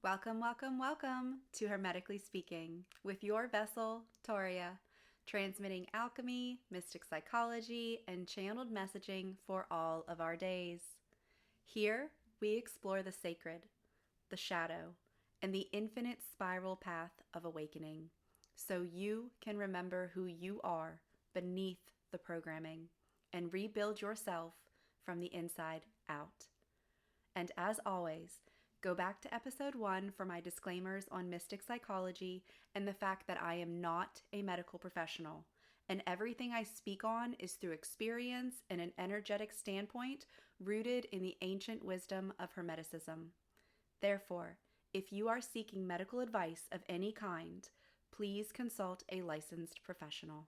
Welcome, welcome, welcome to Hermetically Speaking with your vessel, Toria, transmitting alchemy, mystic psychology, and channeled messaging for all of our days. Here, we explore the sacred, the shadow, and the infinite spiral path of awakening, so you can remember who you are beneath the programming and rebuild yourself from the inside out. And as always, go back to episode 1 for my disclaimers on mystic psychology and the fact that I am not a medical professional, and everything I speak on is through experience and an energetic standpoint rooted in the ancient wisdom of Hermeticism. Therefore, if you are seeking medical advice of any kind, please consult a licensed professional.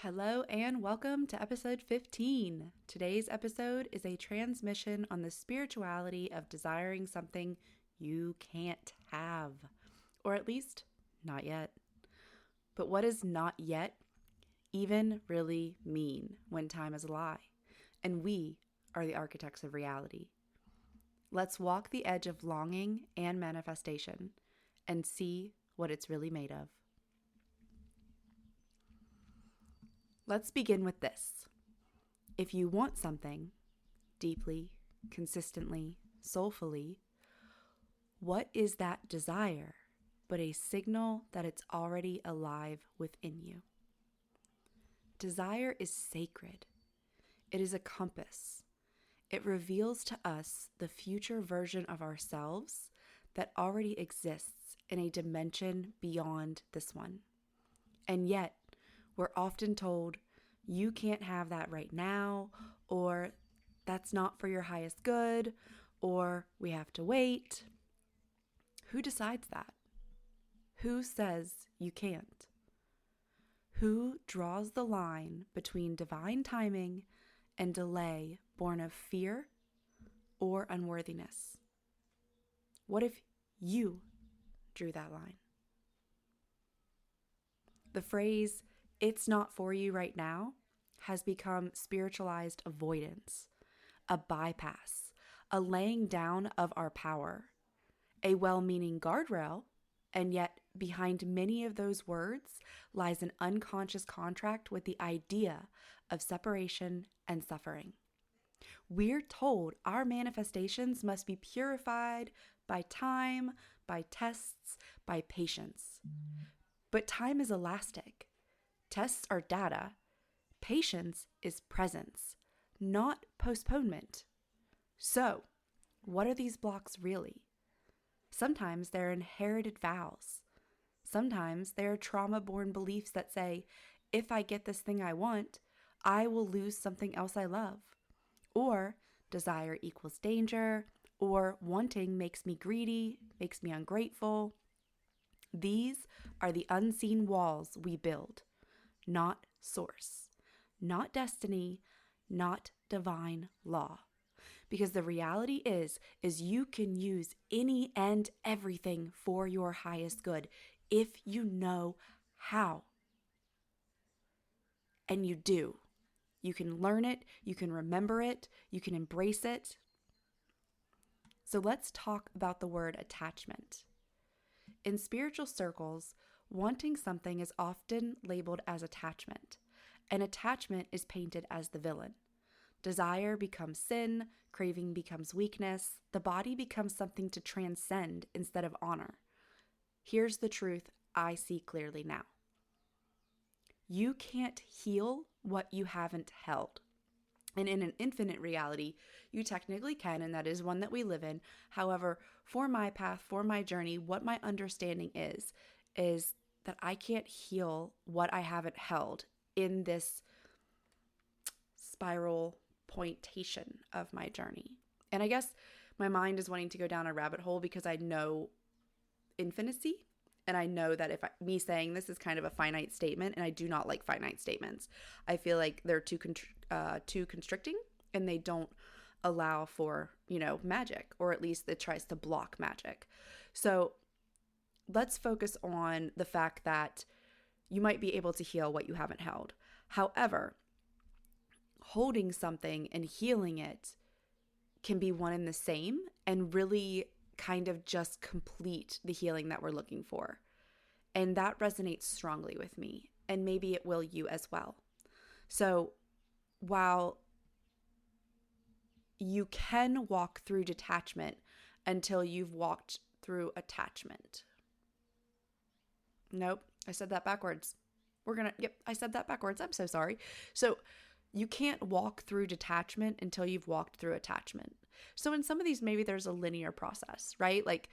Hello and welcome to episode 15. Today's episode is a transmission on the spirituality of desiring something you can't have, or at least not yet. But what does not yet even really mean when time is a lie and we are the architects of reality? Let's walk the edge of longing and manifestation and see what it's really made of. Let's begin with this. If you want something deeply, consistently, soulfully, what is that desire but a signal that it's already alive within you? Desire is sacred. It is a compass. It reveals to us the future version of ourselves that already exists in a dimension beyond this one. And yet, we're often told, you can't have that right now, or that's not for your highest good, or we have to wait. Who decides that? Who says you can't? Who draws the line between divine timing and delay born of fear or unworthiness? What if you drew that line? The phrase, "it's not for you right now," has become spiritualized avoidance, a bypass, a laying down of our power, a well-meaning guardrail, and yet behind many of those words lies an unconscious contract with the idea of separation and suffering. We're told our manifestations must be purified by time, by tests, by patience. But time is elastic. Tests are data. Patience is presence, not postponement. So, what are these blocks really? Sometimes they're inherited vows. Sometimes they're trauma-born beliefs that say, if I get this thing I want, I will lose something else I love. Or desire equals danger, or wanting makes me greedy, makes me ungrateful. These are the unseen walls we build, not source, not destiny, not divine law. Because the reality is you can use any and everything for your highest good if you know how. And you do. You can learn it, you can remember it, you can embrace it. So let's talk about the word attachment. In spiritual circles, wanting something is often labeled as attachment, and attachment is painted as the villain. Desire becomes sin, craving becomes weakness, the body becomes something to transcend instead of honor. Here's the truth I see clearly now. You can't heal what you haven't held. And in an infinite reality, you technically can, and that is one that we live in. However, for my path, for my journey, what my understanding is that I can't heal what I haven't held in this spiral pointation of my journey. And I guess my mind is wanting to go down a rabbit hole because I know infinity. And I know that me saying this is kind of a finite statement, and I do not like finite statements. I feel like they're too constricting, and they don't allow for, magic, or at least it tries to block magic. So let's focus on the fact that you might be able to heal what you haven't held. However, holding something and healing it can be one and the same and really kind of just complete the healing that we're looking for. And that resonates strongly with me, and maybe it will you as well. So while you can walk through detachment until you've walked through attachment. Nope, I said that backwards. I said that backwards. I'm so sorry. So you can't walk through detachment until you've walked through attachment. So in some of these, maybe there's a linear process, right? Like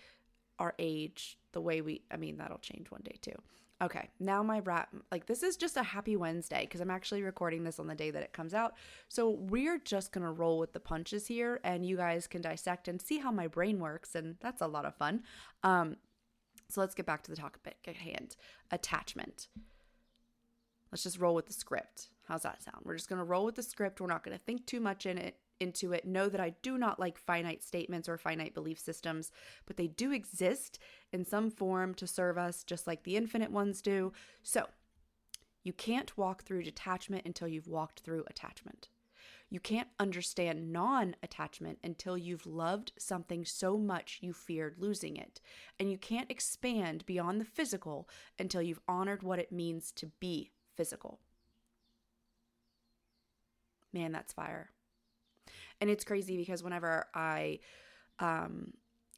our age, the way that'll change one day too. Okay, now my wrap, this is just a happy Wednesday because I'm actually recording this on the day that it comes out. So we're just going to roll with the punches here, and you guys can dissect and see how my brain works, and that's a lot of fun. So let's get back to the topic at hand. Attachment. Let's just roll with the script. How's that sound? We're just going to roll with the script. We're not going to think too much into it. Know that I do not like finite statements or finite belief systems, but they do exist in some form to serve us, just like the infinite ones do. So you can't walk through detachment until you've walked through attachment. You can't understand non-attachment until you've loved something so much you feared losing it. And you can't expand beyond the physical until you've honored what it means to be physical. Man, that's fire. And it's crazy because whenever I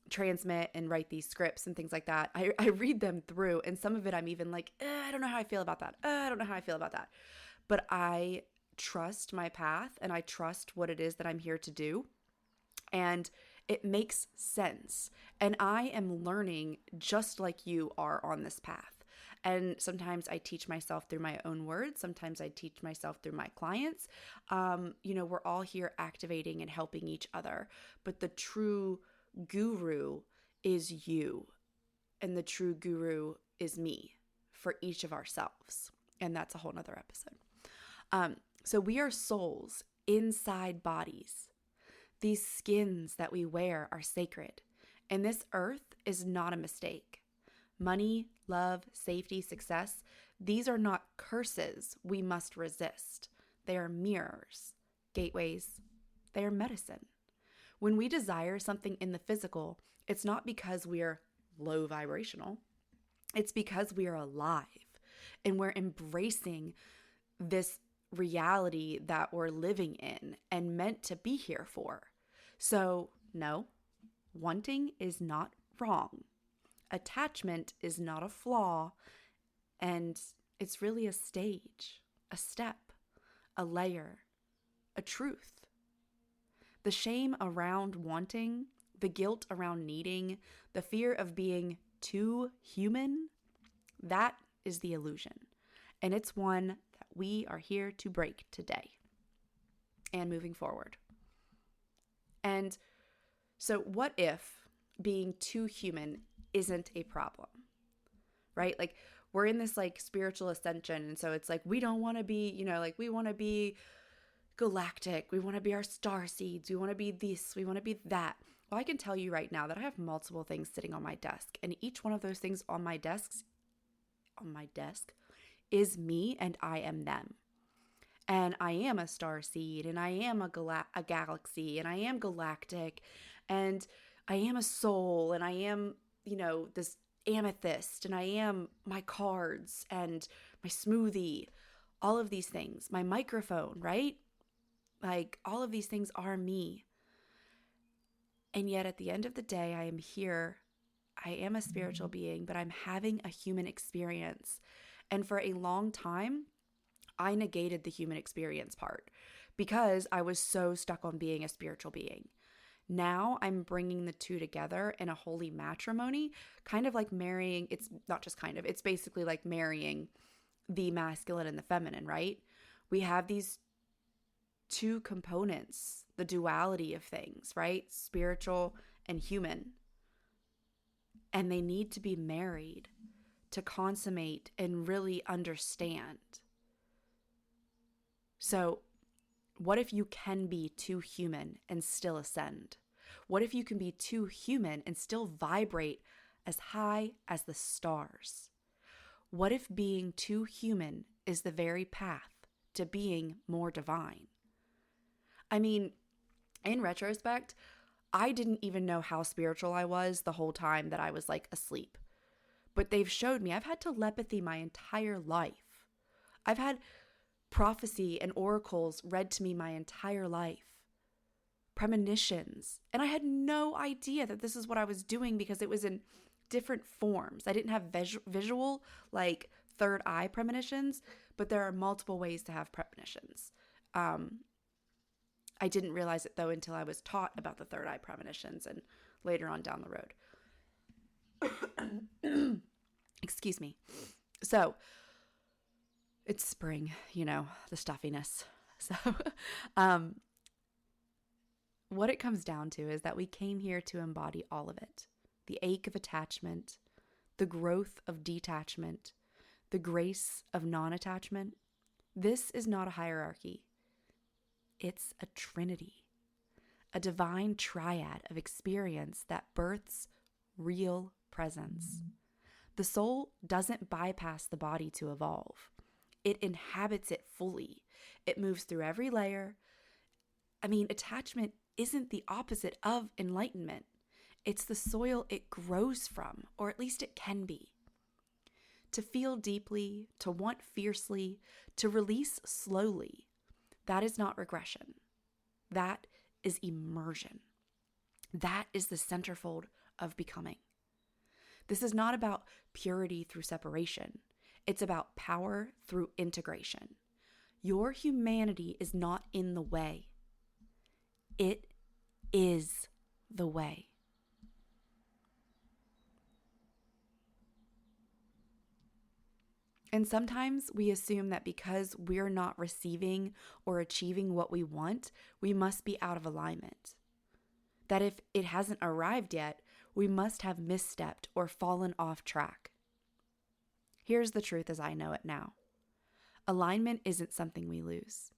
transmit and write these scripts and things like that, I read them through, and some of it I'm even like, I don't know how I feel about that. I don't know how I feel about that. But I trust my path, and I trust what it is that I'm here to do. And it makes sense. And I am learning just like you are on this path. And sometimes I teach myself through my own words. Sometimes I teach myself through my clients. We're all here activating and helping each other. But the true guru is you. And the true guru is me for each of ourselves. And that's a whole nother episode. So we are souls inside bodies. These skins that we wear are sacred. And this earth is not a mistake. Money, love, safety, success, these are not curses we must resist. They are mirrors, gateways, they are medicine. When we desire something in the physical, it's not because we're low vibrational. It's because we are alive and we're embracing this reality that we're living in and meant to be here for. So, no, wanting is not wrong. Attachment is not a flaw, and it's really a stage, a step, a layer, a truth. The shame around wanting, the guilt around needing, the fear of being too human, that is the illusion. And it's one that we are here to break today and moving forward. And so what if being too human isn't a problem, right? Like we're in this spiritual ascension. And so it's we don't want to be, we want to be galactic. We want to be our star seeds. We want to be this. We want to be that. Well, I can tell you right now that I have multiple things sitting on my desk, and each one of those things on my desk is me, and I am them. And I am a star seed, and I am a galaxy, and I am galactic, and I am a soul, and I am, this amethyst, and I am my cards and my smoothie, all of these things, my microphone, right? All of these things are me. And yet at the end of the day, I am here. I am a spiritual being, but I'm having a human experience. And for a long time, I negated the human experience part because I was so stuck on being a spiritual being. Now I'm bringing the two together in a holy matrimony, kind of like marrying. It's not just kind of, it's basically like marrying the masculine and the feminine, right? We have these two components, the duality of things, right? Spiritual and human. And they need to be married to consummate and really understand. So what if you can be too human and still ascend? What if you can be too human and still vibrate as high as the stars? What if being too human is the very path to being more divine? I mean, In retrospect, I didn't even know how spiritual I was the whole time that I was like asleep. But they've showed me I've had telepathy my entire life. I've had prophecy and oracles read to me my entire life. Premonitions. And I had no idea that this is what I was doing because it was in different forms. I didn't have visual, like third eye premonitions, but there are multiple ways to have premonitions. I didn't realize it though until I was taught about the third eye premonitions and later on down the road. Excuse me. So it's spring, the stuffiness. So what it comes down to is that we came here to embody all of it. The ache of attachment, the growth of detachment, the grace of non-attachment. This is not a hierarchy. It's a trinity, a divine triad of experience that births real presence. The soul doesn't bypass the body to evolve. It inhabits it fully. It moves through every layer. Attachment isn't the opposite of enlightenment. It's the soil it grows from, or at least it can be. To feel deeply, to want fiercely, to release slowly, that is not regression. That is immersion. That is the centerfold of becoming. This is not about purity through separation. It's about power through integration. Your humanity is not in the way. It is the way. And sometimes we assume that because we're not receiving or achieving what we want, we must be out of alignment. That if it hasn't arrived yet, we must have misstepped or fallen off track. Here's the truth as I know it now. Alignment isn't something we lose.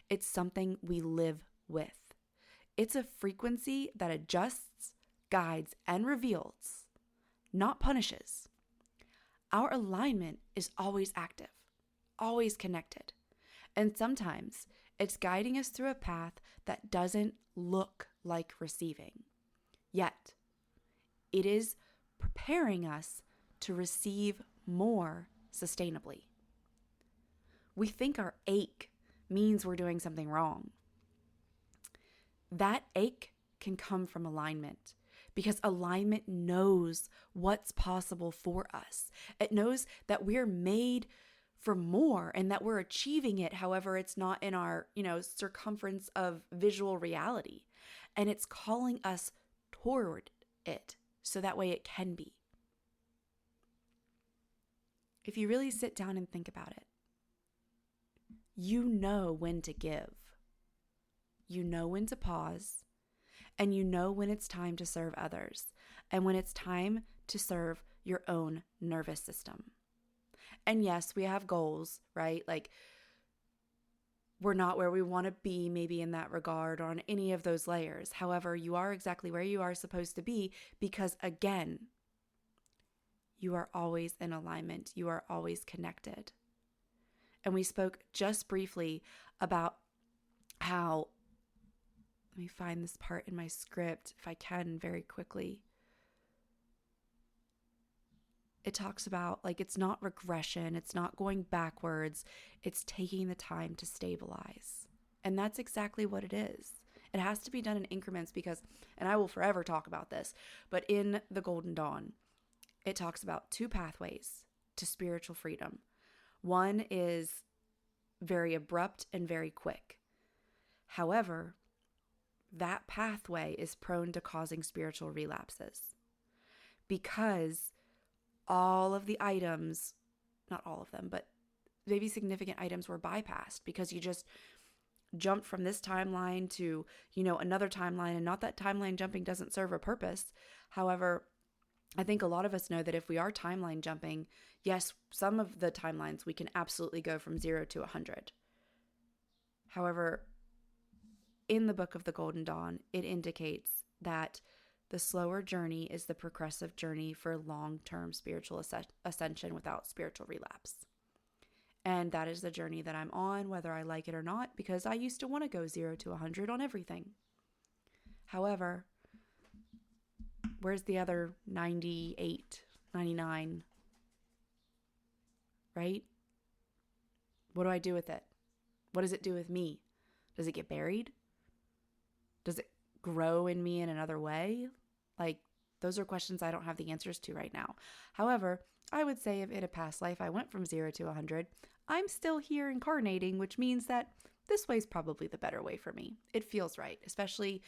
It's something we live with. It's a frequency that adjusts, guides, and reveals, not punishes. Our alignment is always active, always connected. And sometimes it's guiding us through a path that doesn't look like receiving. Yet, it is preparing us to receive more sustainably. We think our ache means we're doing something wrong. That ache can come from alignment because alignment knows what's possible for us. It knows that we're made for more and that we're achieving it. However, it's not in our, circumference of visual reality. And it's calling us toward it so that way it can be. If you really sit down and think about it, you know when to give. You know when to pause, and you know when it's time to serve others, and when it's time to serve your own nervous system. And yes, we have goals, right? Like, we're not where we want to be maybe in that regard or on any of those layers. However, you are exactly where you are supposed to be because, again, you are always in alignment. You are always connected. And we spoke just briefly about how, let me find this part in my script if I can very quickly. It talks about it's not regression, it's not going backwards, it's taking the time to stabilize. And that's exactly what it is. It has to be done in increments because, and I will forever talk about this, but in the Golden Dawn, it talks about two pathways to spiritual freedom. One is very abrupt and very quick. However, that pathway is prone to causing spiritual relapses because all of the items, not all of them, but maybe significant items were bypassed because you just jumped from this timeline to, another timeline, and not that timeline jumping doesn't serve a purpose. However, I think a lot of us know that if we are timeline jumping, yes, some of the timelines we can absolutely go from 0 to 100. However, in the Book of the Golden Dawn, it indicates that the slower journey is the progressive journey for long-term spiritual ascension without spiritual relapse. And that is the journey that I'm on, whether I like it or not, because I used to want to go 0 to 100 on everything. However, where's the other 98, 99, right? What do I do with it? What does it do with me? Does it get buried? Does it grow in me in another way? Like, those are questions I don't have the answers to right now. However, I would say if in a past life I went from 0 to 100, I'm still here incarnating, which means that this way is probably the better way for me. It feels right, especially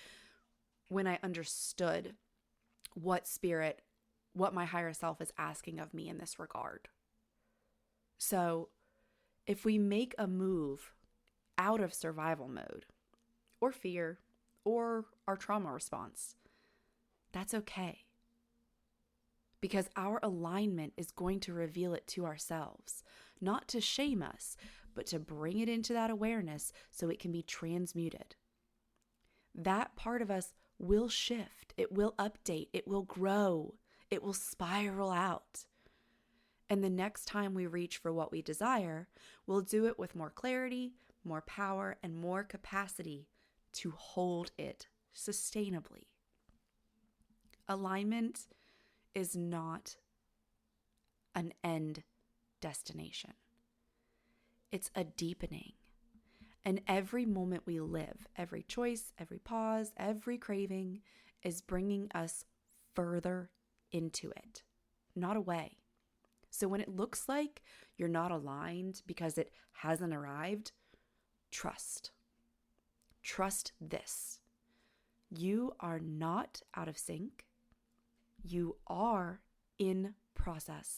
when I understood what my higher self is asking of me in this regard. So if we make a move out of survival mode or fear or our trauma response, that's okay. Because our alignment is going to reveal it to ourselves, not to shame us, but to bring it into that awareness so it can be transmuted. That part of us will shift, it will update, it will grow, it will spiral out. And the next time we reach for what we desire, we'll do it with more clarity, more power, and more capacity to hold it sustainably. Alignment is not an end destination. It's a deepening. And every moment we live, every choice, every pause, every craving is bringing us further into it, not away. So when it looks like you're not aligned because it hasn't arrived, trust. Trust this. You are not out of sync. You are in process.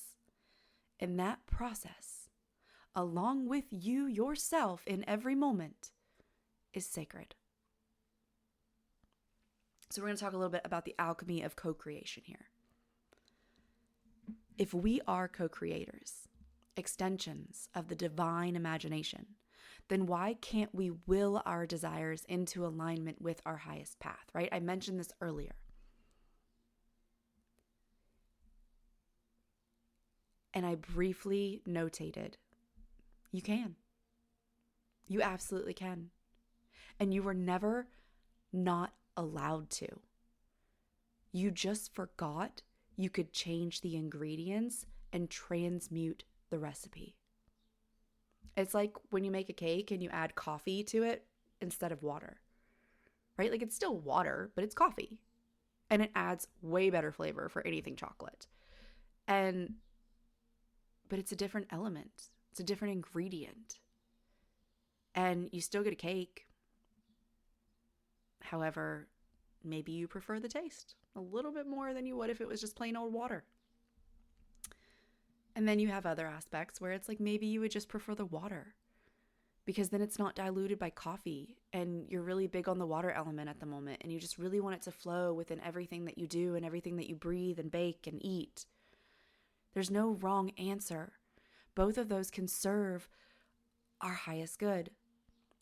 And that process, along with you yourself in every moment, is sacred. So we're going to talk a little bit about the alchemy of co-creation here. If we are co-creators, extensions of the divine imagination, then why can't we will our desires into alignment with our highest path, right? I mentioned this earlier. And I briefly notated, you can. You absolutely can. And you were never not allowed to. You just forgot you could change the ingredients and transmute the recipe. It's like when you make a cake and you add coffee to it instead of water, right? Like it's still water, but it's coffee. And it adds way better flavor for anything chocolate. But it's a different element. It's a different ingredient. And you still get a cake. However, maybe you prefer the taste a little bit more than you would if it was just plain old water. And then you have other aspects where it's like maybe you would just prefer the water because then it's not diluted by coffee and you're really big on the water element at the moment and you just really want it to flow within everything that you do and everything that you breathe and bake and eat. There's no wrong answer. Both of those can serve our highest good.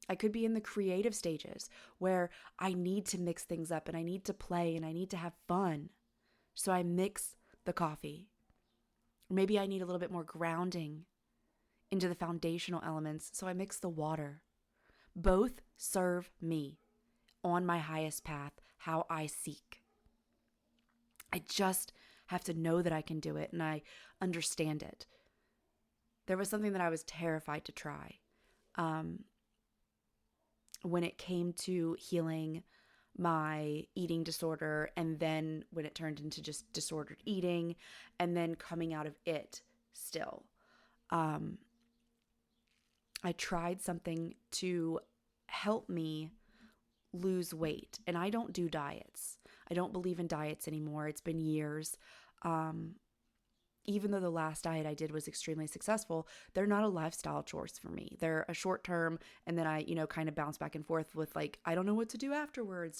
I could be in the creative stages where I need to mix things up and I need to play and I need to have fun. So I mix the coffee. Maybe I need a little bit more grounding into the foundational elements, so I mix the water. Both serve me on my highest path, how I seek. I just have to know that I can do it and I understand it. There was something that I was terrified to try when it came to healing my eating disorder, and then when it turned into just disordered eating, and then coming out of it still. I tried something to help me lose weight, and I don't do diets. I don't believe in diets anymore. It's been years. Even though the last diet I did was extremely successful, they're not a lifestyle choice for me. They're a short term, and then I, kind of bounce back and forth with like, I don't know what to do afterwards,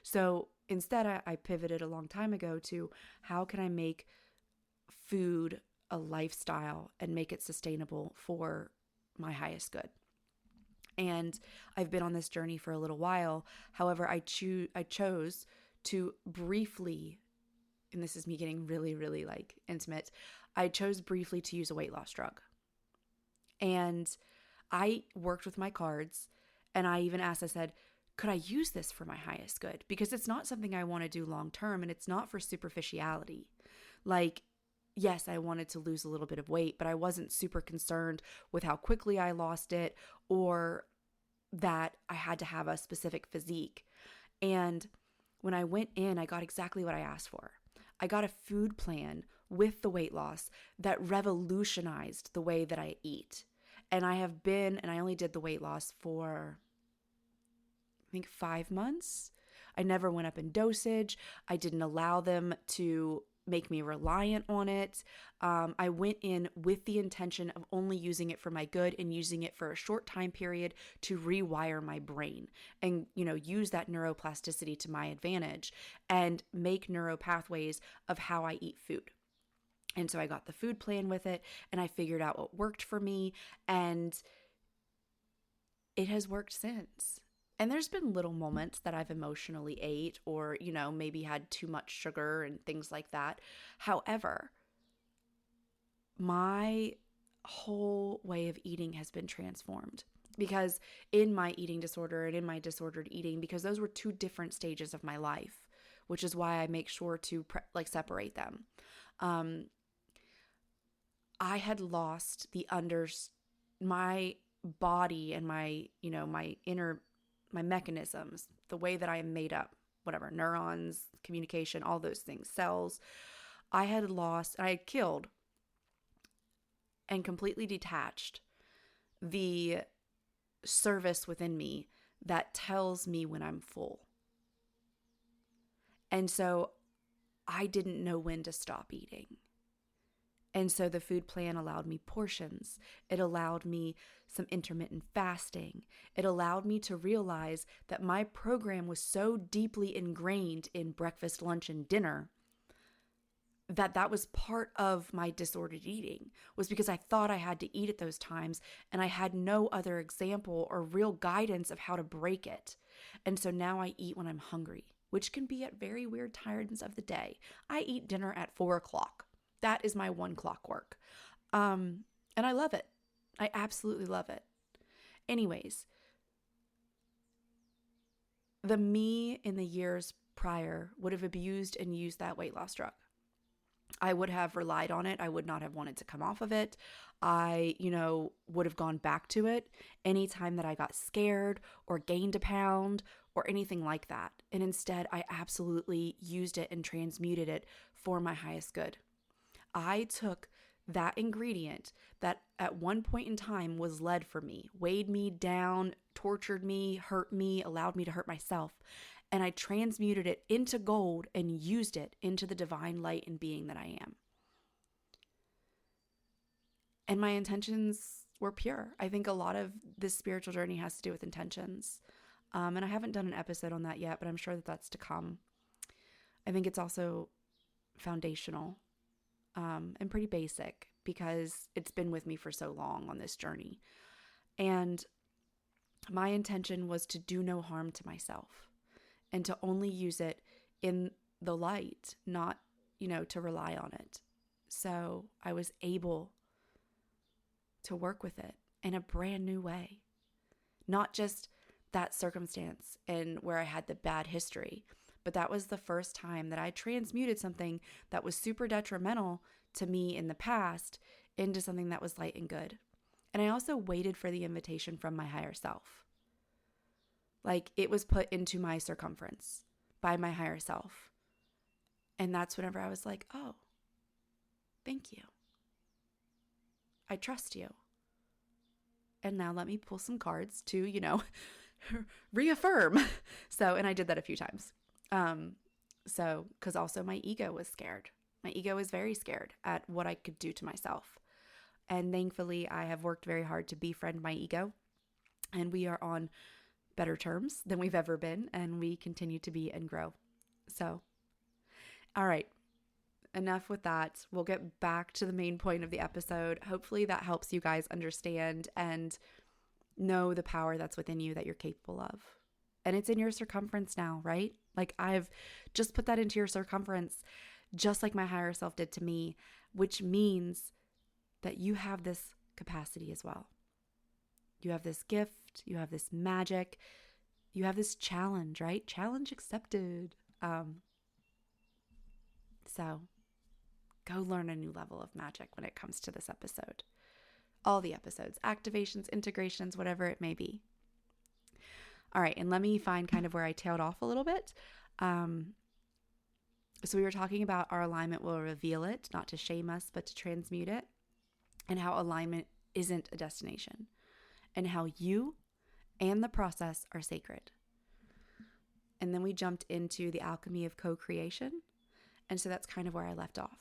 So instead, I pivoted a long time ago to how can I make food a lifestyle and make it sustainable for my highest good. And I've been on this journey for a little while. However, I chose to briefly, and this is me getting really, really like intimate, I chose briefly to use a weight loss drug. And I worked with my cards and I even asked, I said, could I use this for my highest good? Because it's not something I want to do long term, and it's not for superficiality. Like, yes, I wanted to lose a little bit of weight, but I wasn't super concerned with how quickly I lost it or that I had to have a specific physique. And when I went in, I got exactly what I asked for. I got a food plan with the weight loss that revolutionized the way that I eat. And I only did the weight loss for, I think, 5 months. I never went up in dosage. I didn't allow them to make me reliant on it. I went in with the intention of only using it for my good and using it for a short time period to rewire my brain and, use that neuroplasticity to my advantage and make neural pathways of how I eat food. And so I got the food plan with it and I figured out what worked for me, and it has worked since. And there's been little moments that I've emotionally ate or, maybe had too much sugar and things like that. However, my whole way of eating has been transformed because in my eating disorder and in my disordered eating, because those were two different stages of my life, which is why I make sure to separate them. I had lost my body and my my mechanisms, the way that I am made up, whatever, neurons, communication, all those things, cells. I had killed and completely detached the service within me that tells me when I'm full. And so I didn't know when to stop eating. And so the food plan allowed me portions. It allowed me some intermittent fasting. It allowed me to realize that my program was so deeply ingrained in breakfast, lunch, and dinner that was part of my disordered eating, was because I thought I had to eat at those times and I had no other example or real guidance of how to break it. And so now I eat when I'm hungry, which can be at very weird times of the day. I eat dinner at 4:00. That is my 1 clockwork. And I love it. I absolutely love it. Anyways, the me in the years prior would have abused and used that weight loss drug. I would have relied on it. I would not have wanted to come off of it. I, would have gone back to it anytime that I got scared or gained a pound or anything like that. And instead, I absolutely used it and transmuted it for my highest good. I took that ingredient that at one point in time was lead for me, weighed me down, tortured me, hurt me, allowed me to hurt myself, and I transmuted it into gold and used it into the divine light and being that I am. And my intentions were pure. I think a lot of this spiritual journey has to do with intentions. And I haven't done an episode on that yet, but I'm sure that that's to come. I think it's also foundational. And pretty basic because it's been with me for so long on this journey. And my intention was to do no harm to myself and to only use it in the light, not, to rely on it. So I was able to work with it in a brand new way, not just that circumstance and where I had the bad history, but that was the first time that I transmuted something that was super detrimental to me in the past into something that was light and good. And I also waited for the invitation from my higher self. Like it was put into my circumference by my higher self. And that's whenever I was like, oh, thank you. I trust you. And now let me pull some cards to, reaffirm. And I did that a few times. Because also my ego was scared. My ego was very scared at what I could do to myself. And thankfully, I have worked very hard to befriend my ego. And we are on better terms than we've ever been. And we continue to be and grow. So, all right. Enough with that. We'll get back to the main point of the episode. Hopefully that helps you guys understand and know the power that's within you that you're capable of. And it's in your circumference now, right? Like I've just put that into your circumference, just like my higher self did to me, which means that you have this capacity as well. You have this gift, you have this magic, you have this challenge, right? Challenge accepted. So go learn a new level of magic when it comes to this episode. All the episodes, activations, integrations, whatever it may be. All right, and let me find kind of where I tailed off a little bit. So we were talking about our alignment will reveal it, not to shame us, but to transmute it, and how alignment isn't a destination, and how you and the process are sacred. And then we jumped into the alchemy of co-creation. And so that's kind of where I left off.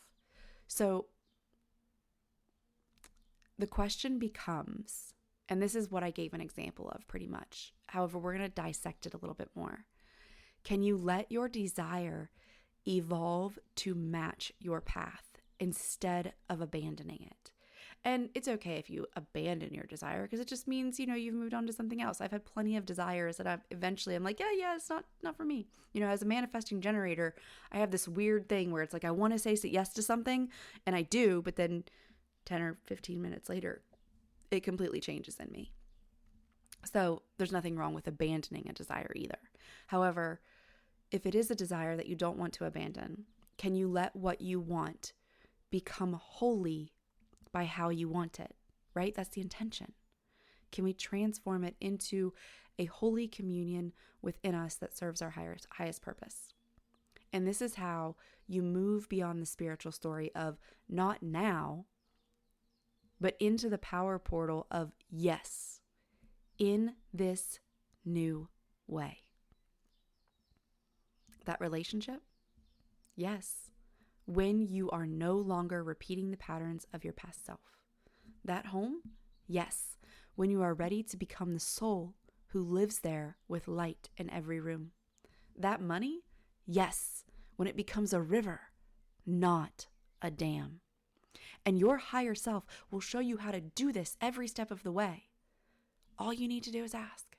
So the question becomes, and this is what I gave an example of pretty much. However, we're going to dissect it a little bit more. Can you let your desire evolve to match your path instead of abandoning it? And it's okay if you abandon your desire, because it just means, you've moved on to something else. I've had plenty of desires that I'm like, yeah, it's not for me. As a manifesting generator, I have this weird thing where it's like, I want to say yes to something, and I do, but then 10 or 15 minutes later, it completely changes in me. So there's nothing wrong with abandoning a desire either. However, if it is a desire that you don't want to abandon, can you let what you want become holy by how you want it, right? That's the intention. Can we transform it into a holy communion within us that serves our highest purpose? And this is how you move beyond the spiritual story of not now, but into the power portal of yes, in this new way. That relationship? Yes. When you are no longer repeating the patterns of your past self. That home? Yes. When you are ready to become the soul who lives there with light in every room. That money? Yes. When it becomes a river, not a dam. And your higher self will show you how to do this every step of the way. All you need to do is ask.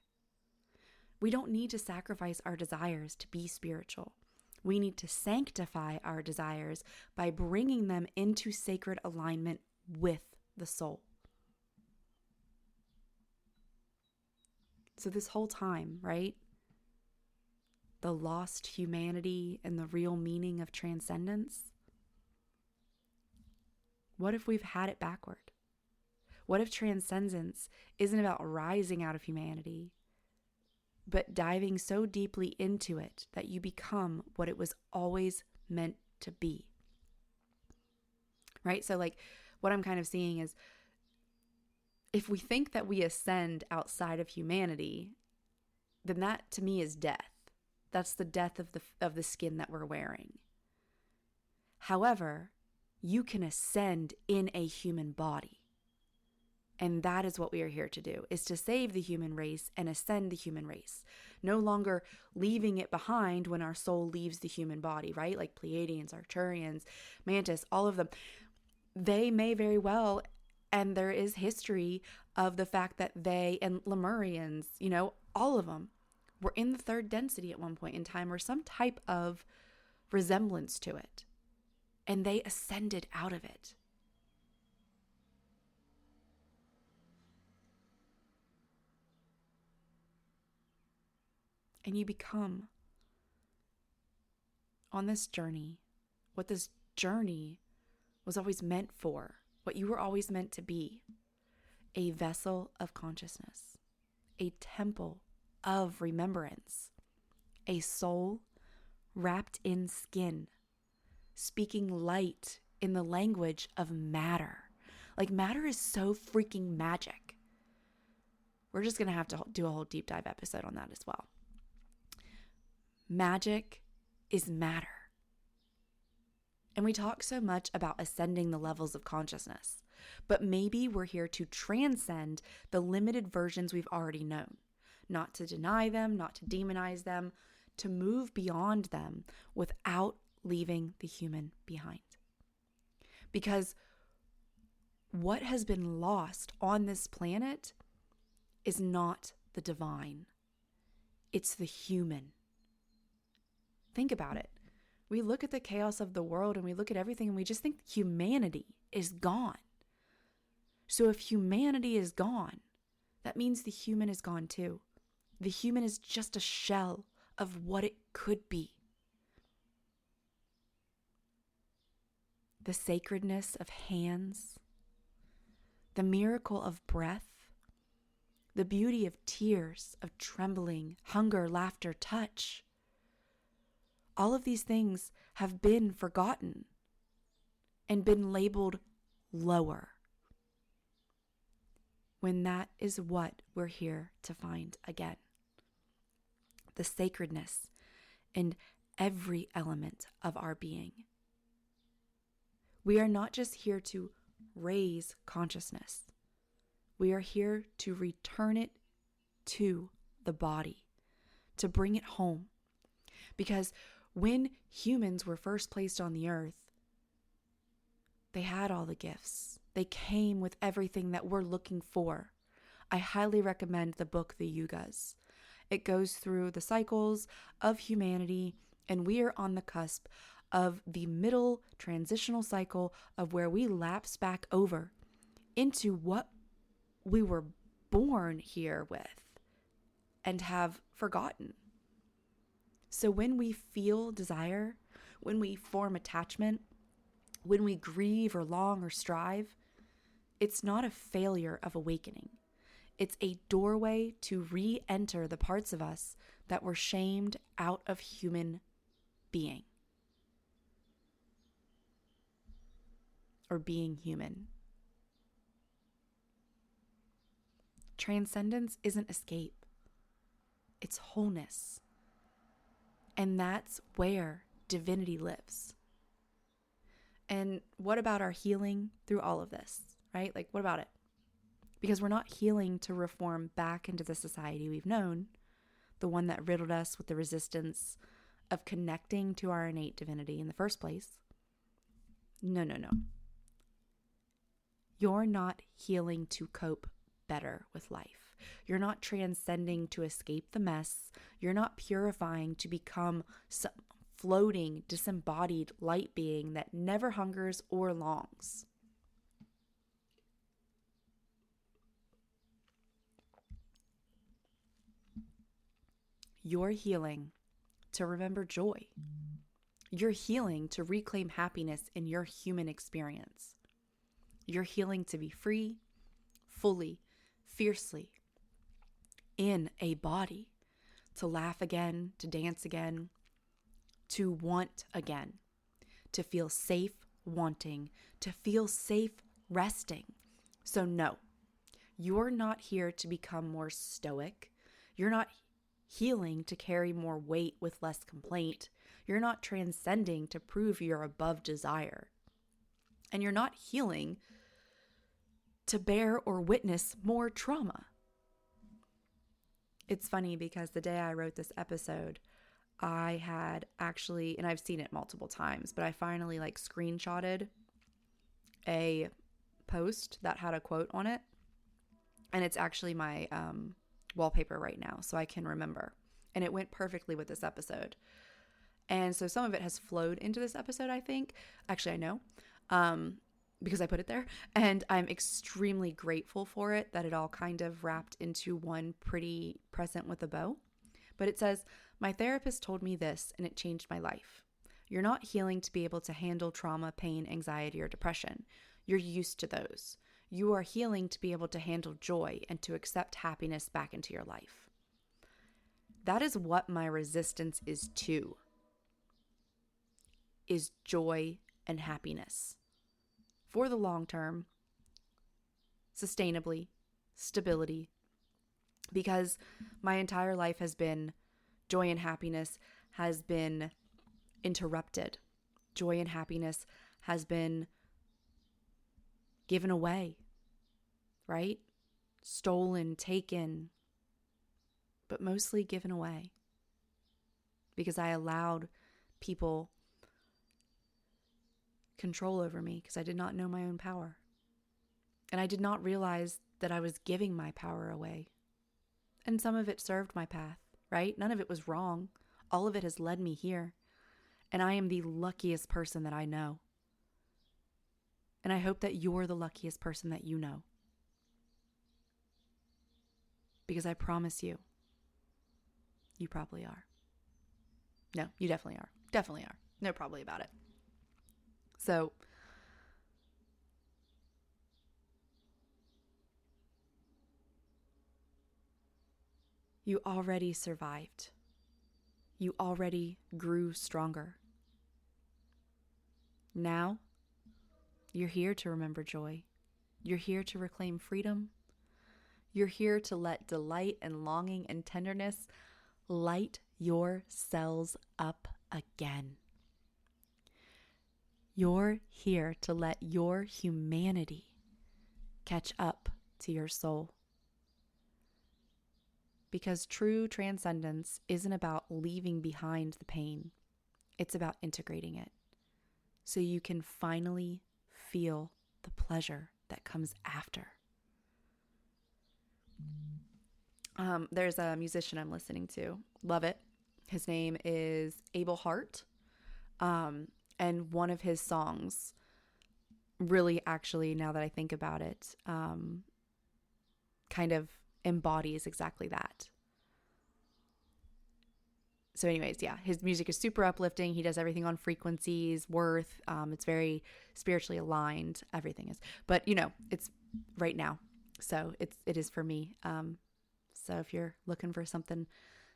We don't need to sacrifice our desires to be spiritual. We need to sanctify our desires by bringing them into sacred alignment with the soul. So this whole time, right? The lost humanity and the real meaning of transcendence. What if we've had it backward? What if transcendence isn't about rising out of humanity, but diving so deeply into it that you become what it was always meant to be? Right? So what I'm kind of seeing is, if we think that we ascend outside of humanity, then that to me is death. That's the death of the skin that we're wearing. However, you can ascend in a human body. And that is what we are here to do, is to save the human race and ascend the human race. No longer leaving it behind when our soul leaves the human body, right? Like Pleiadians, Arcturians, Mantis, all of them. They may very well, and there is history of the fact that they, and Lemurians, all of them, were in the third density at one point in time, or some type of resemblance to it. And they ascended out of it. And you become, on this journey, what this journey was always meant for, what you were always meant to be: a vessel of consciousness, a temple of remembrance, a soul wrapped in skin, speaking light in the language of matter. Like, matter is so freaking magic. We're just going to have to do a whole deep dive episode on that as well. Magic is matter. And we talk so much about ascending the levels of consciousness, but maybe we're here to transcend the limited versions we've already known, not to deny them, not to demonize them, to move beyond them without leaving the human behind. Because what has been lost on this planet is not the divine, it's the human. Think about it. We look at the chaos of the world and we look at everything and we just think humanity is gone. So if humanity is gone, that means the human is gone too. The human is just a shell of what it could be. The sacredness of hands, the miracle of breath, the beauty of tears, of trembling, hunger, laughter, touch. All of these things have been forgotten and been labeled lower, when that is what we're here to find again. The sacredness in every element of our being. We are not just here to raise consciousness. We are here to return it to the body, to bring it home. Because when humans were first placed on the earth, they had all the gifts. They came with everything that we're looking for. I highly recommend the book, The Yugas. It goes through the cycles of humanity, and we are on the cusp of the middle transitional cycle of where we lapse back over into what we were born here with and have forgotten. So when we feel desire, when we form attachment, when we grieve or long or strive, it's not a failure of awakening. It's a doorway to re-enter the parts of us that were shamed out of human being. Or being human. Transcendence isn't escape. It's wholeness. And that's where divinity lives. And what about our healing through all of this, right? Like, what about it? Because we're not healing to reform back into the society we've known, the one that riddled us with the resistance of connecting to our innate divinity in the first place. No. You're not healing to cope better with life. You're not transcending to escape the mess. You're not purifying to become some floating, disembodied light being that never hungers or longs. You're healing to remember joy. You're healing to reclaim happiness in your human experience. You're healing to be free, fully, fiercely, in a body, to laugh again, to dance again, to want again, to feel safe wanting, to feel safe resting. So no, you're not here to become more stoic. You're not healing to carry more weight with less complaint. You're not transcending to prove you're above desire. And you're not healing to bear or witness more trauma. It's funny because the day I wrote this episode, I had actually, and I've seen it multiple times, but I finally screenshotted a post that had a quote on it. And it's actually my wallpaper right now, so I can remember. And it went perfectly with this episode. And so some of it has flowed into this episode, I think. Actually, I know, because I put it there. And I'm extremely grateful for it, that it all kind of wrapped into one pretty present with a bow. But it says, "My therapist told me this, and it changed my life. You're not healing to be able to handle trauma, pain, anxiety, or depression. You're used to those. You are healing to be able to handle joy and to accept happiness back into your life." That is what my resistance is to, is joy and happiness. For the long term, sustainably, stability. Because my entire life has been, joy and happiness has been interrupted. Joy and happiness has been given away, right? Stolen, taken, but mostly given away. Because I allowed people control over me because I did not know my own power. And I did not realize that I was giving my power away. And some of it served my path, right? None of it was wrong. All of it has led me here. And I am the luckiest person that I know. And I hope that you're the luckiest person that you know. Because I promise you, You probably are. No, you definitely are. Definitely are. No, probably about it. So, you already survived. You already grew stronger. Now, you're here to remember joy. You're here to reclaim freedom. You're here to let delight and longing and tenderness light your cells up again. You're here to let your humanity catch up to your soul. Because true transcendence isn't about leaving behind the pain. It's about integrating it so you can finally feel the pleasure that comes after. There's a musician I'm listening to. Love it. His name is Abel Hart. And one of his songs really, actually, now that I think about it, kind of embodies exactly that. So anyways, yeah, his music is super uplifting. He does everything on frequencies, worth. It's very spiritually aligned. Everything is. But, it's right now. So it is for me. So if you're looking for something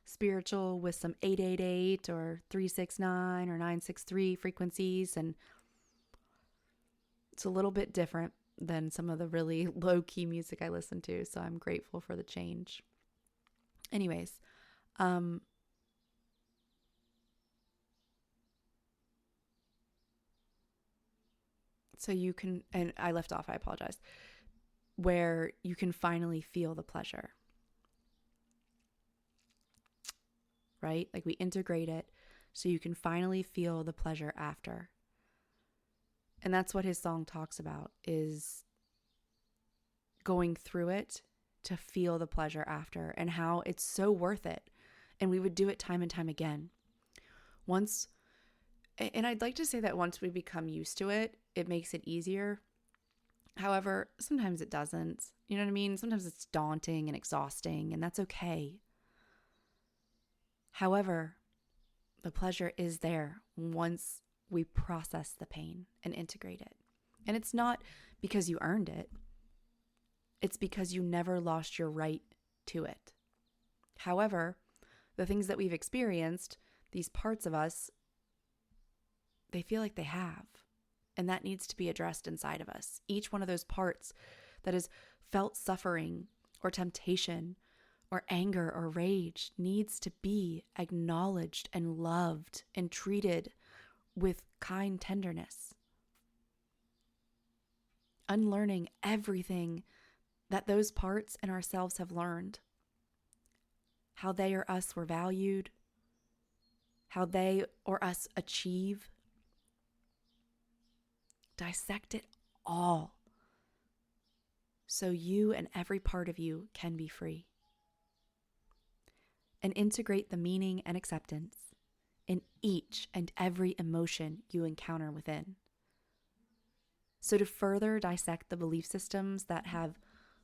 spiritual with some 888 or 369 or 963 frequencies, and it's a little bit different than some of the really low-key music I listen to. So I'm grateful for the change. Anyways, so you can, and I left off, I apologize, where you can finally feel the pleasure, right? Like we integrate it so you can finally feel the pleasure after. And that's what his song talks about, is going through it to feel the pleasure after, and how it's so worth it. And we would do it time and time again. And I'd like to say that once we become used to it, it makes it easier. However, sometimes it doesn't. You know what I mean? Sometimes it's daunting and exhausting, and that's okay. However, the pleasure is there once we process the pain and integrate it. And it's not because you earned it. It's because you never lost your right to it. However, the things that we've experienced, these parts of us, they feel like they have. And that needs to be addressed inside of us. Each one of those parts that has felt suffering or temptation or anger or rage needs to be acknowledged and loved and treated with kind tenderness. Unlearning everything that those parts and ourselves have learned. How they or us were valued. How they or us achieve. Dissect it all so you and every part of you can be free. And integrate the meaning and acceptance in each and every emotion you encounter within. So to further dissect the belief systems that have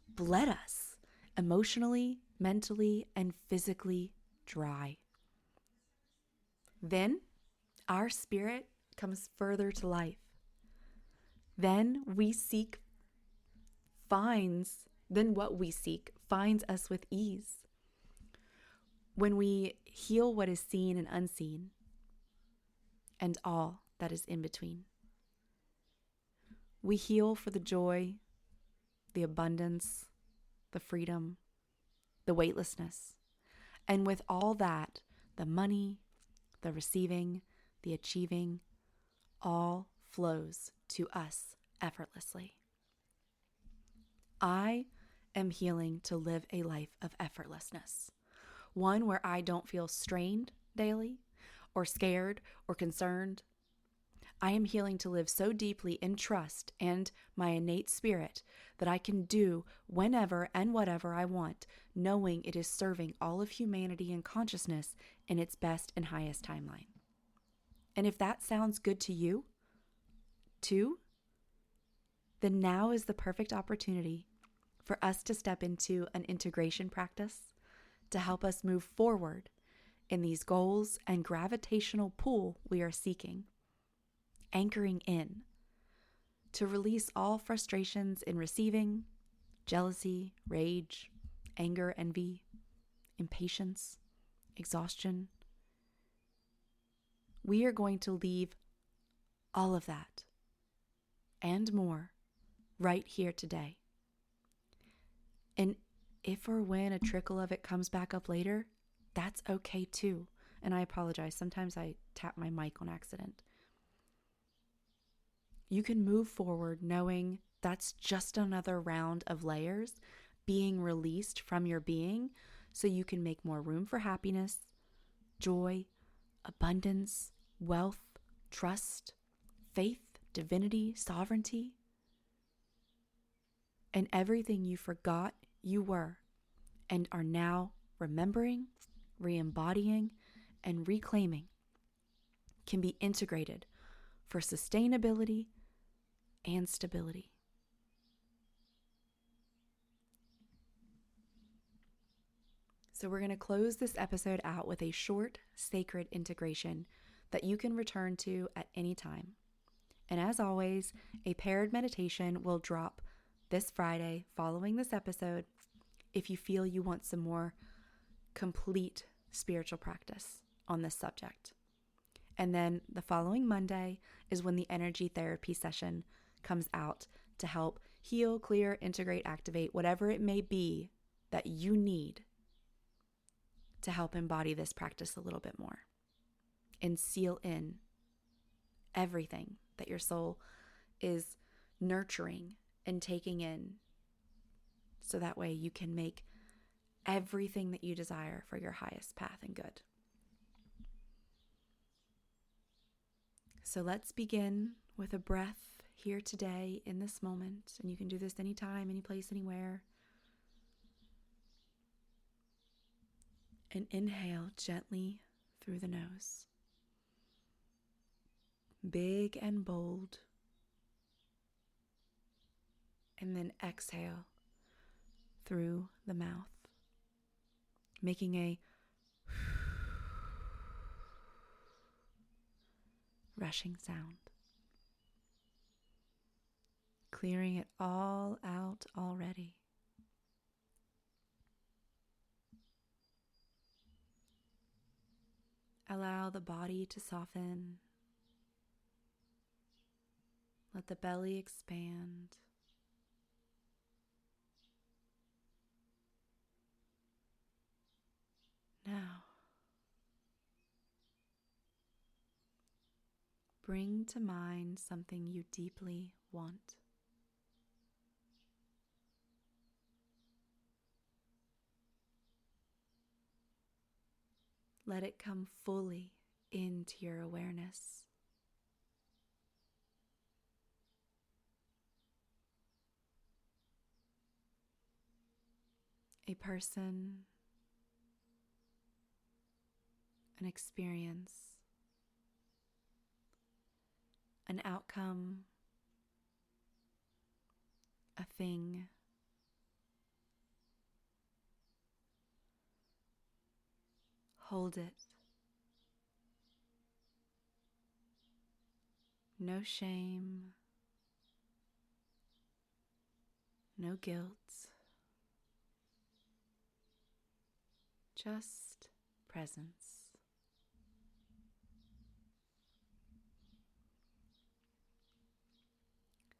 bled us emotionally, mentally, and physically dry. Then our spirit comes further to life. Then what we seek finds us with ease. When we heal what is seen and unseen, and all that is in between. We heal for the joy, the abundance, the freedom, the weightlessness. And with all that, the money, the receiving, the achieving, all flows to us effortlessly. I am healing to live a life of effortlessness. One where I don't feel strained daily, or scared, or concerned. I am healing to live so deeply in trust and my innate spirit that I can do whenever and whatever I want, knowing it is serving all of humanity and consciousness in its best and highest timeline. And if that sounds good to you, too, then now is the perfect opportunity for us to step into an integration practice to help us move forward in these goals and gravitational pull we are seeking, anchoring in to release all frustrations in receiving, jealousy, rage, anger, envy, impatience, exhaustion. We are going to leave all of that and more right here today. And if or when a trickle of it comes back up later, that's okay too. And I apologize. Sometimes I tap my mic on accident. You can move forward knowing that's just another round of layers being released from your being so you can make more room for happiness, joy, abundance, wealth, trust, faith, divinity, sovereignty, and everything you forgot you were and are now remembering, re-embodying, and reclaiming can be integrated for sustainability and stability. So we're going to close this episode out with a short, sacred integration that you can return to at any time. And as always, a paired meditation will drop this Friday following this episode if you feel you want some more complete spiritual practice on this subject. And then the following Monday is when the energy therapy session comes out to help heal, clear, integrate, activate, whatever it may be that you need to help embody this practice a little bit more and seal in everything that your soul is nurturing and taking in, so that way you can make everything that you desire for your highest path and good. So let's begin with a breath here today in this moment. And you can do this anytime, any place, anywhere. And inhale gently through the nose. Big and bold. And then exhale through the mouth, making a rushing sound. Clearing it all out already. Allow the body to soften. Let the belly expand. Now, bring to mind something you deeply want. Let it come fully into your awareness. A person, an experience, an outcome, a thing. Hold it. No shame, no guilt, just presence.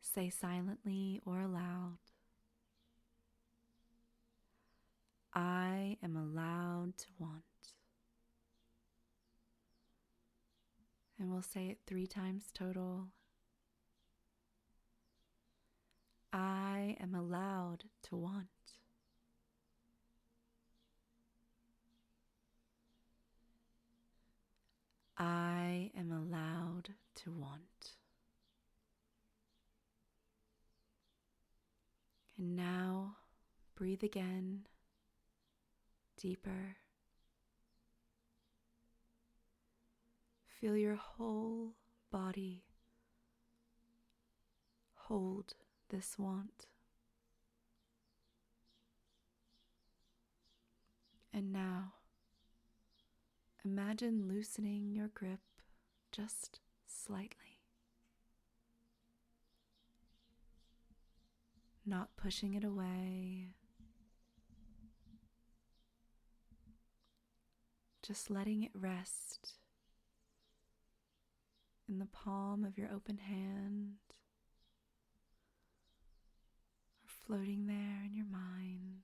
Say silently or aloud, I am allowed to want. And we'll say it 3 times total. I am allowed to want. I am allowed to want. And now, breathe again, deeper. Feel your whole body hold this want. And now, Imagine loosening your grip just slightly, not pushing it away, just letting it rest in the palm of your open hand, or floating there in your mind.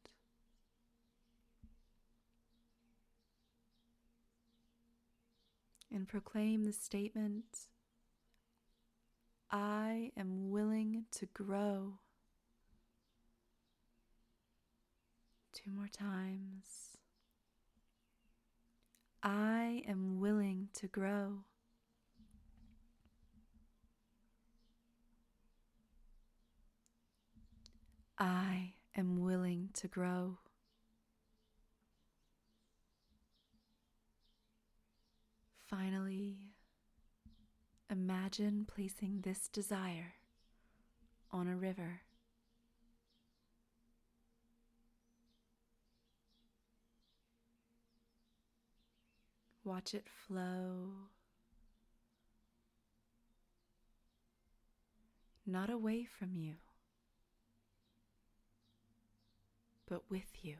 And proclaim the statement, I am willing to grow. 2 more times. I am willing to grow. I am willing to grow. Finally, imagine placing this desire on a river. Watch it flow, not away from you, but with you,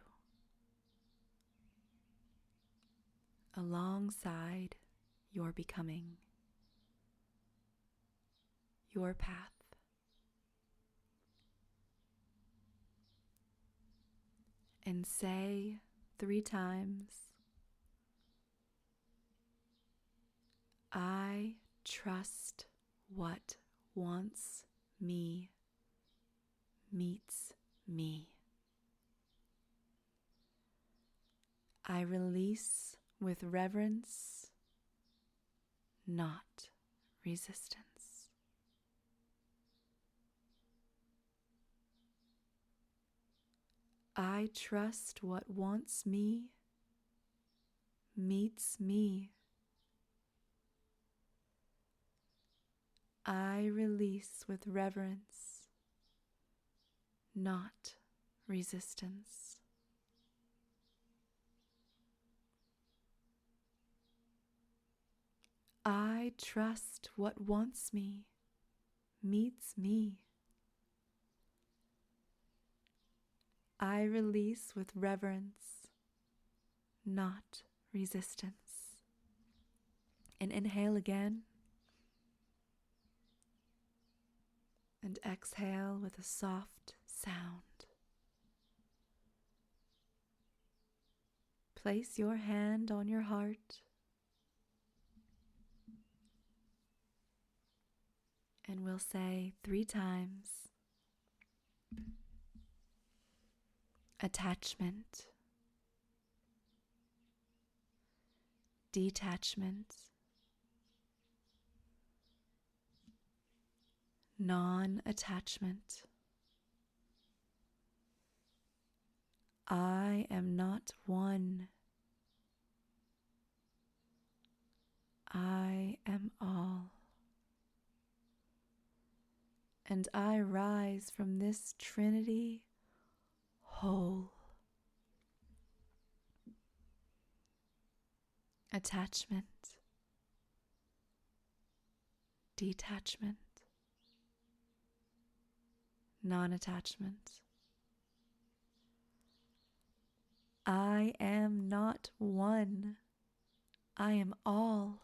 alongside your becoming, your path. And say 3 times, I trust what wants me meets me. I release with reverence, not resistance. I trust what wants me meets me. I release with reverence, not resistance. I trust what wants me meets me. I release with reverence, not resistance. And inhale again. And exhale with a soft sound. Place your hand on your heart and we'll say 3 times, attachment, detachment, non-attachment. I am not one. I am all. And I rise from this trinity whole. Attachment, detachment, non-attachment. I am not one. I am all.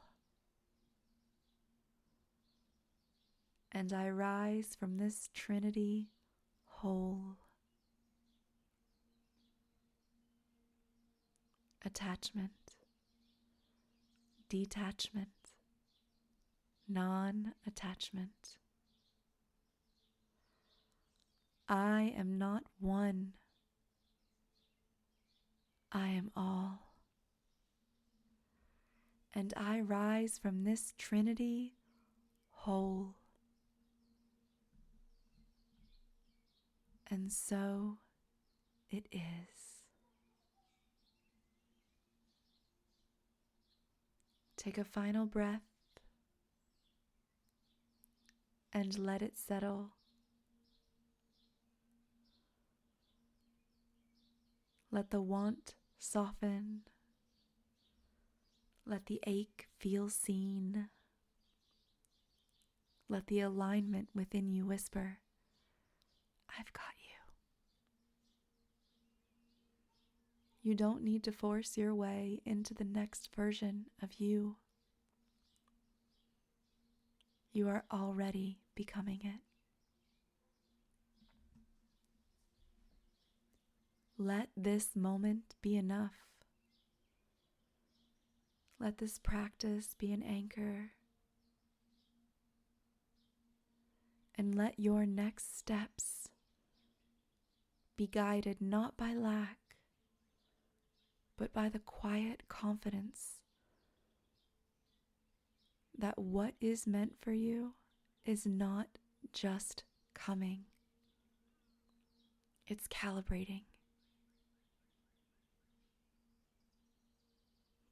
And I rise from this trinity whole. Attachment, detachment, non-attachment. I am not one. I am all. And I rise from this trinity whole. And so it is. Take a final breath and let it settle. Let the want soften. Let the ache feel seen. Let the alignment within you whisper, I've got you. You don't need to force your way into the next version of you. You are already becoming it. Let this moment be enough. Let this practice be an anchor. And let your next steps be guided not by lack, but by the quiet confidence that what is meant for you is not just coming. It's calibrating.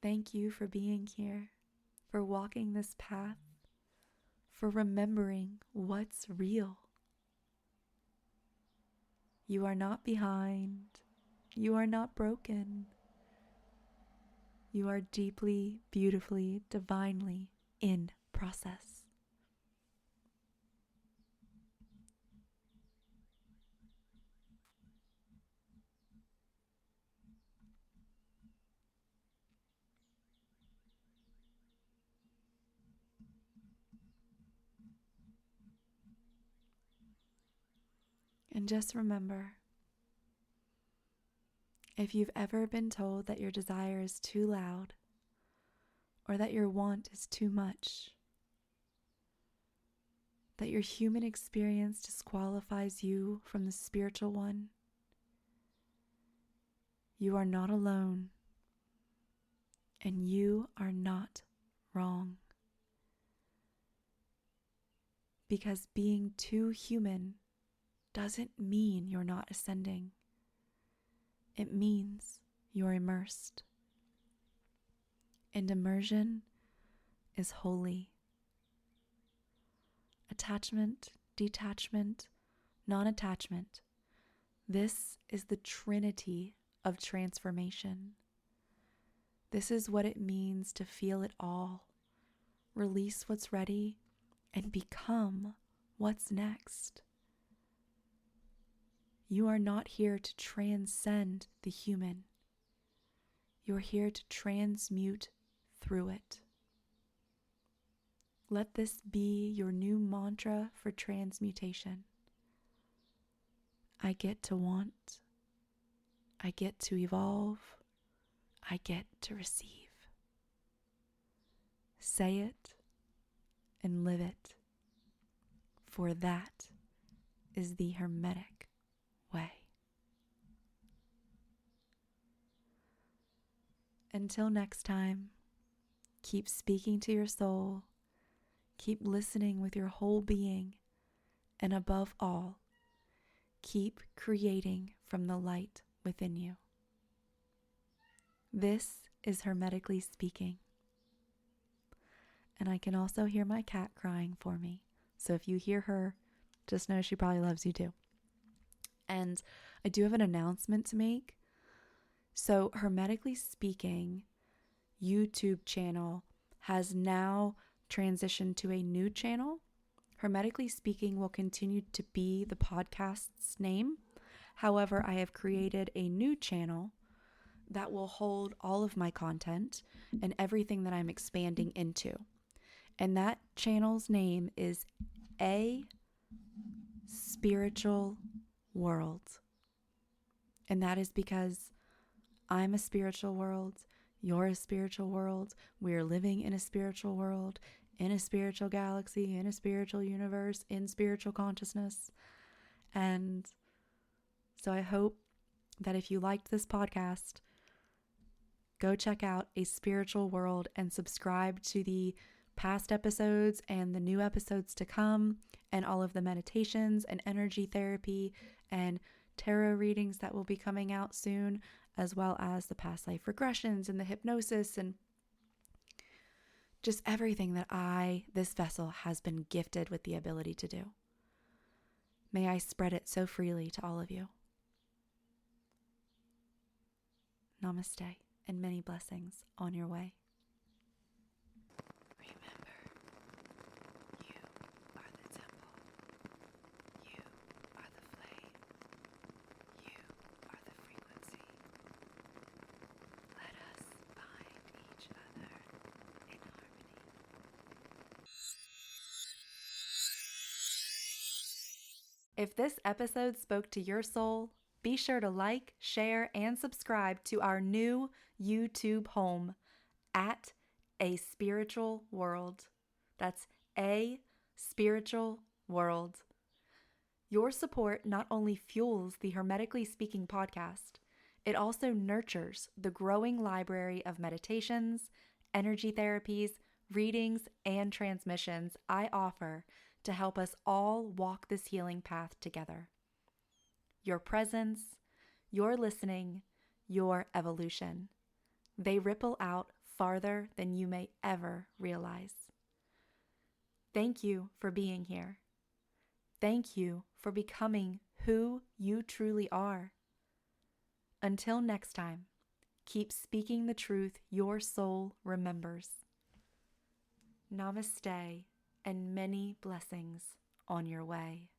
Thank you for being here, for walking this path, for remembering what's real. You are not behind. You are not broken. You are deeply, beautifully, divinely in process. And just remember, if you've ever been told that your desire is too loud or that your want is too much, that your human experience disqualifies you from the spiritual one, you are not alone and you are not wrong. Because being too human doesn't mean you're not ascending. It means you're immersed. And immersion is holy. Attachment, detachment, non-attachment. This is the trinity of transformation. This is what it means to feel it all, release what's ready, and become what's next. You are not here to transcend the human. You're here to transmute through it. Let this be your new mantra for transmutation. I get to want. I get to evolve. I get to receive. Say it and live it, for that is the Hermetic way. Until next time, keep speaking to your soul, keep listening with your whole being, and above all, keep creating from the light within you. This is Hermetically Speaking. And I can also hear my cat crying for me. So if you hear her, just know she probably loves you too. And I do have an announcement to make. So Hermetically Speaking YouTube channel has now transitioned to a new channel. Hermetically Speaking will continue to be the podcast's name. However, I have created a new channel that will hold all of my content and everything that I'm expanding into. And that channel's name is A Spiritual World. And that is because I'm a spiritual world, you're a spiritual world, we're living in a spiritual world, in a spiritual galaxy, in a spiritual universe, in spiritual consciousness. And so I hope that if you liked this podcast, go check out A Spiritual World and subscribe to the past episodes and the new episodes to come, and all of the meditations and energy therapy and tarot readings that will be coming out soon, as well as the past life regressions and the hypnosis and just everything that this vessel has been gifted with the ability to do. May I spread it so freely to all of you. Namaste and many blessings on your way. If this episode spoke to your soul, be sure to like, share, and subscribe to our new YouTube home at A Spiritual World. That's A Spiritual World. Your support not only fuels the Hermetically Speaking podcast, it also nurtures the growing library of meditations, energy therapies, readings, and transmissions I offer to help us all walk this healing path together. Your presence, your listening, your evolution. They ripple out farther than you may ever realize. Thank you for being here. Thank you for becoming who you truly are. Until next time, keep speaking the truth your soul remembers. Namaste and many blessings on your way.